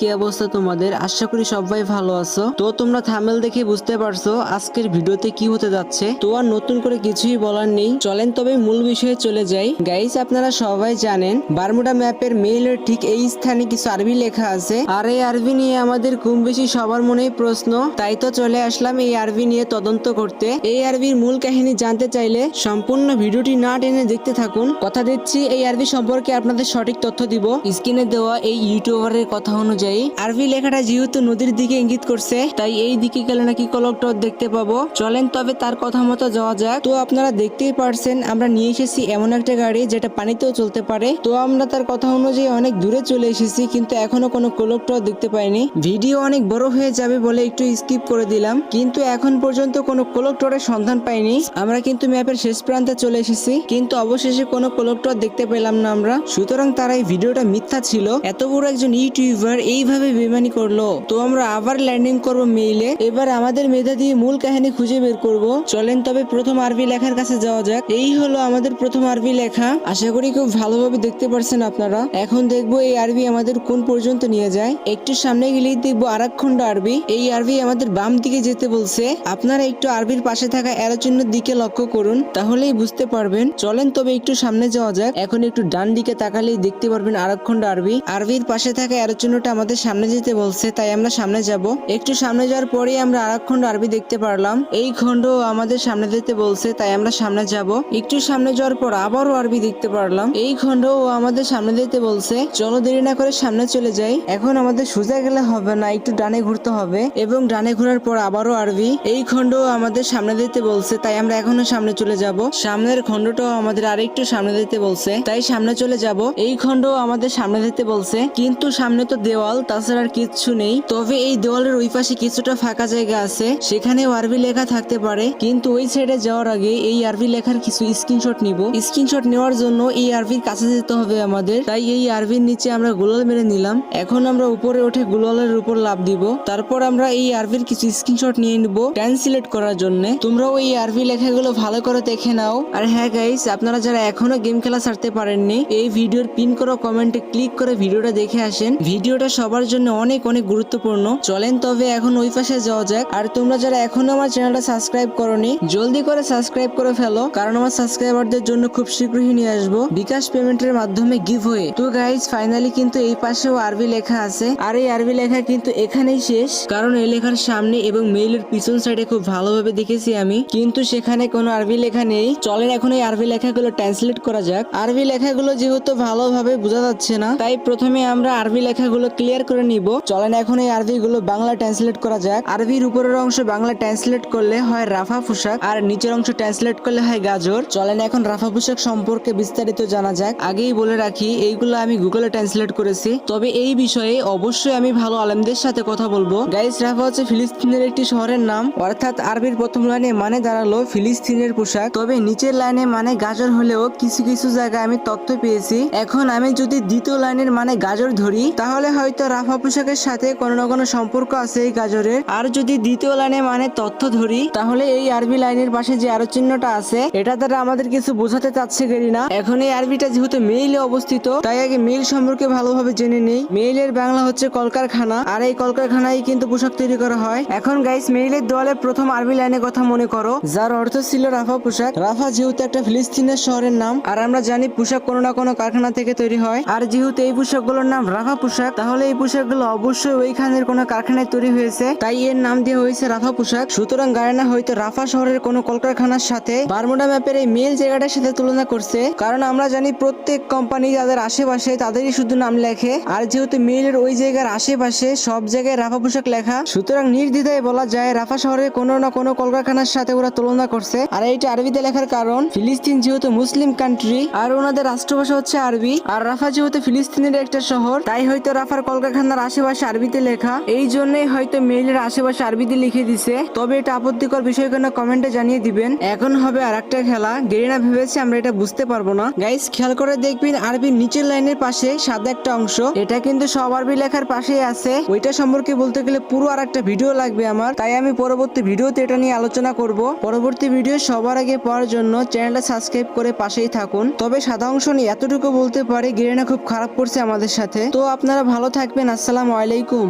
কি অবস্থা তোমাদের? আশা করি সবাই ভালো আছো। তো তোমরা থাম্বনেল দেখে বুঝতে পারছো আজকের ভিডিওতে কি হতে যাচ্ছে। তো আর নতুন করে কিছুই বলার নেই, চলেন তবে মূল বিষয়ে চলে যাই। গাইস, আপনারা সবাই জানেন বারমুডা ম্যাপের মেইলের ঠিক এই স্থানে কিছু আরবি লেখা আছে, আর এই আরবি নিয়ে আমাদের কম বেশি সবার মনেই প্রশ্ন। তাই তো চলে আসলাম এই আরবি নিয়ে তদন্ত করতে। এই আরবির মূল কাহিনী জানতে চাইলে সম্পূর্ণ ভিডিওটি না টেনে দেখতে থাকুন। কথা দিচ্ছি এই আরবি সম্পর্কে আপনাদের সঠিক তথ্য দিব। স্ক্রিনে দেওয়া এই ইউটিউবারের কথা অনুযায়ী আরবি লেখাটা যেহেতু নদীর দিকে ইঙ্গিত করছে, তাই এই দিকে গেলে নাকি কলকটর দেখতে পাবো। চলেন তবে তার কথা মতো যাওয়া যাক। তো আপনারা দেখতেই পারছেন আমরা নিয়ে এসেছি এমন একটা গাড়ি যেটা পানিতেও চলতে পারে। তো আমরা তার কথা অনুযায়ী অনেক দূরে চলে এসেছি, কিন্তু এখনো কোনো কলকটর দেখতে পাইনি। ভিডিও অনেক বড় হয়ে যাবে বলে একটু স্কিপ করে দিলাম, কিন্তু এখন পর্যন্ত কোনো কলকটরের সন্ধান পাইনি। আমরা কিন্তু ম্যাপের শেষ প্রান্তে চলে এসেছি, কিন্তু অবশেষে কোনো কলকটর দেখতে পেলাম না আমরা। সুতরাং তার এই ভিডিওটা মিথ্যা ছিল। এত বড় একজন ইউটিউবার এইভাবে বেমানি করলো। তো আমরা আবার ল্যান্ডিং করবো মেইলে। এবার আমাদের মেধা দিয়ে মূল কাহিনী খুঁজে বের করব। চলেন তবে প্রথম আরবি লেখার কাছে যাওয়া যাক। এই হলো আমাদের প্রথম আরবি লেখা। আশা করি খুব ভালোভাবে দেখতে পারছেন আপনারা। এখন দেখবো এই আরবি আমাদের কোন পর্যন্ত নিয়ে যায়। একটু সামনে গেলেই দেখবো আরেক খন্ড আরবি। এই আরবি আমাদের বাম দিকে যেতে বলছে। আপনারা একটু আরবির পাশে থাকা অ্যারো চিহ্নের দিকে লক্ষ্য করুন, তাহলেই বুঝতে পারবেন। চলেন তবে একটু সামনে যাওয়া যাক। এখন একটু ডান দিকে তাকালেই দেখতে পারবেন আরেক খন্ড আরবি। আরবির পাশে থাকা অ্যারো চিহ্নটা আমাদের সামনে যেতে বলছে, তাই আমরা সামনে যাব। একটু সামনে যাওয়ার পরেই আমরা আরেক খন্ড আরবি দেখতে পারলাম। এই খন্ড আমাদের সামনে যেতে বলছে, তাই আমরা সামনে যাব। একটু সামনে যাওয়ার পর আবারও আরবি দেখতে পারলাম। এই খন্ড আমাদের সামনে যেতে বলছে। চলো দেরি না করে সামনে চলে যাই। এখন আমাদের সোজা গেলে হবে না, একটু ডানে ঘুরতে হবে, এবং ডানে ঘোরার পর আবারও আরবি। এই খন্ড আমাদের সামনে যেতে বলছে, তাই আমরা এখনো সামনে চলে যাব। সামনের খন্ডটাও আমাদের আরেকটু সামনে যেতে বলছে, তাই সামনে চলে যাব। এই খন্ড আমাদের সামনে যেতে বলছে, কিন্তু সামনে তো দেওয়াল, তাছাড়া আর কিচ্ছু নেই। তবে এই দেওয়ালের ওই পাশে কিছুটা ফাঁকা জায়গা আছে, সেখানেও আরবি লেখা থাকতে পারে। কিন্তু ওই সাইডে যাওয়ার আগে এই আরবি লেখার কিছু স্ক্রিনশট নিব। স্ক্রিনশট নেওয়ার জন্য এই আরবির কাছে যেতে হবে আমাদের, তাই এই আরবির নিচে আমরা গুলাল মেরে নিলাম। এখন আমরা উপরে উঠে গুলালের উপর লাফ দিব। তারপর আমরা এই আরবির কিছু স্ক্রিনশট নিয়ে নিব ট্রান্সলেট করার জন্য। তোমরাও এই আরবি লেখাগুলো ভালো করে দেখে নাও। আর হ্যাঁ গাইস, আপনারা যারা এখনো গেম খেলা ছাড়তে পারেননি, এই ভিডিওর পিন করা কমেন্টে ক্লিক করে ভিডিওটা দেখে আসেন। ভিডিওটা সবার জন্য অনেক অনেক গুরুত্বপূর্ণ। চলেন তবে এখন ওই পাশে যাওয়া যাক। আর তোমরা যারা এখনো আমার চ্যানেলটা সাবস্ক্রাইব করোনি, জলদি করে সাবস্ক্রাইব করে ফেলো, কারণ আমার সাবস্ক্রাইবারদের জন্য খুব শীঘ্রই নিয়ে আসবো বিকাশ পেমেন্টের মাধ্যমে গিভওয়ে। তো গাইস, ফাইনালি কিন্তু এই পাশেও আরবি লেখা আছে। আর এই আরবি লেখা কিন্তু এখানেই শেষ, কারণ এই লেখার সামনে এবং মেইলের পিছন সাইডে খুব ভালোভাবে দেখেছি আমি, কিন্তু সেখানে কোনো আরবি লেখা নেই। চলেন এখন এই আরবি লেখাগুলো ট্রান্সলেট করা যাক। আরবি লেখাগুলো যেহেতু ভালোভাবে বোঝা যাচ্ছে না, তাই প্রথমে আমরা আরবি লেখাগুলো ক্লিয়ার করে নিব। চলেন এখন এই আরবিগুলো বাংলা ট্রান্সলেট করা যাক। আরবির উপরের অংশ বাংলা ট্রান্সলেট করলে হয় রাফা পোশাক, আর নিচের অংশ ট্রান্সলেট করলে হয় গাজর। চলেন এখন রাফা পোশাক সম্পর্কে বিস্তারিত জানা যাক। আগেই বলে রাখি, এইগুলো আমি গুগলে ট্রান্সলেট করেছি, তবে এই বিষয়ে অবশ্যই আমি ভালো আলেমদের সাথে কথা বলবো। গাইস, রাফা হচ্ছে ফিলিস্তিনের একটি শহরের নাম, অর্থাৎ আরবির প্রথম লাইনে মানে দাঁড়ালো ফিলিস্তিনের পোশাক, তবে নিচের লাইনে মানে গাজর হলেও কিছু কিছু জায়গায় আমি তথ্য পেয়েছি। এখন আমি যদি দ্বিতীয় লাইনের মানে গাজর ধরি, তাহলে হয়তো রাফা পোশাকের সাথে কোনো না কোনো সম্পর্ক আছে এই গাজরের। আর যদি দ্বিতীয় লাইনে মানে তথ্য ধরি, তাহলে এই আরবি লাইনের পাশে যে আরো চিহ্নটা আছে, এটা দ্বারা আমাদের কিছু বোঝাতে চাচ্ছে গেরিনা। এখন এই আরবিটা যেহেতু মেইলে অবস্থিত, তাই আগে মেইল সম্পর্কে ভালোভাবে জেনে নেই। মেইলের বাংলা হচ্ছে কলকারখানা, আর এই কলকারখানায় কিন্তু পোশাক তৈরি করা হয়। এখন গাইস, মেইলের দেওয়ালে প্রথম আরবি লাইনের কথা মনে করো, যার অর্থ ছিল রাফা পোশাক। রাফা যেহেতু একটা ফিলিস্তিনের শহরের নাম, আর আমরা জানি পোশাক কোনো না কোনো কারখানা থেকে তৈরি হয়। আর যেহেতু এই পোশাকগুলোর নাম রাফা পোশাক, তাহলে এই পোশাকগুলো অবশ্যই ওইখানের কোনো কারখানায় তৈরি হয়েছে, তাই এর নাম দিয়ে হয়েছে রাফা পোশাক। সুতরাং গায়না হয়তো রাফা শহরের কোনো কলকারখানার সাথে বারমুডা ম্যাপের এই মেল জায়গাটার সাথে তুলনা করছে, কারণ আমরা জানি প্রত্যেক কোম্পানি তাদের আশেপাশে তাদেরই শুধু নাম লেখে, আর যেহেতু মেলের ওই জায়গার আশেপাশে সব জায়গায় রাফা পোশাক লেখা, সুতরাং নির্দ্বিধায় বলা যায় রাফা শহরের কোনো না কোনো কলকারখানার সাথে ওরা তুলনা করছে। আর এইটা আরবিতে লেখার কারণ, ফিলিস্তিন যেহেতু মুসলিম কান্ট্রি আর ওনাদের রাষ্ট্রভাষা হচ্ছে আরবি, আর রাফা যেহেতু ফিলিস্তিনের একটা শহর, তাই হয়তো রাফার কলকারখানার আশেপাশে আরবিতে লেখা, এই জন্যই হয়তো মেইলের আশেপাশে আরবিতে লিখে দিছে। তবে এটা আপত্তিকর বিষয় কেন কমেন্টে জানিয়ে দিবেন। এখন হবে আর একটা খেলা, গেরিনা ভেবেছে আমরা এটা বুঝতে পারবো না। গাইস, খেয়াল করে দেখবেন আরবির নিচের লাইনের পাশে সাদা একটা অংশ, এটা কিন্তু সব আরবি লেখার পাশেই আছে। ওইটা সম্পর্কে বলতে গেলে পুরো আর একটা ভিডিও লাগবে আমার, তাই আমি পরবর্তী ভিডিওতে এটা নিয়ে আলোচনা করব। পরবর্তী ভিডিও সবার আগে পাওয়ার জন্য চ্যানেলটা সাবস্ক্রাইব করে পাশেই থাকুন। তবে সাদা অংশ নিয়ে এতটুকু বলতে পারি, গেরিনা খুব খারাপ করছে আমাদের সাথে। তো আপনারা ভালো থাকবেন। থাকবেন। আসসালামু আলাইকুম।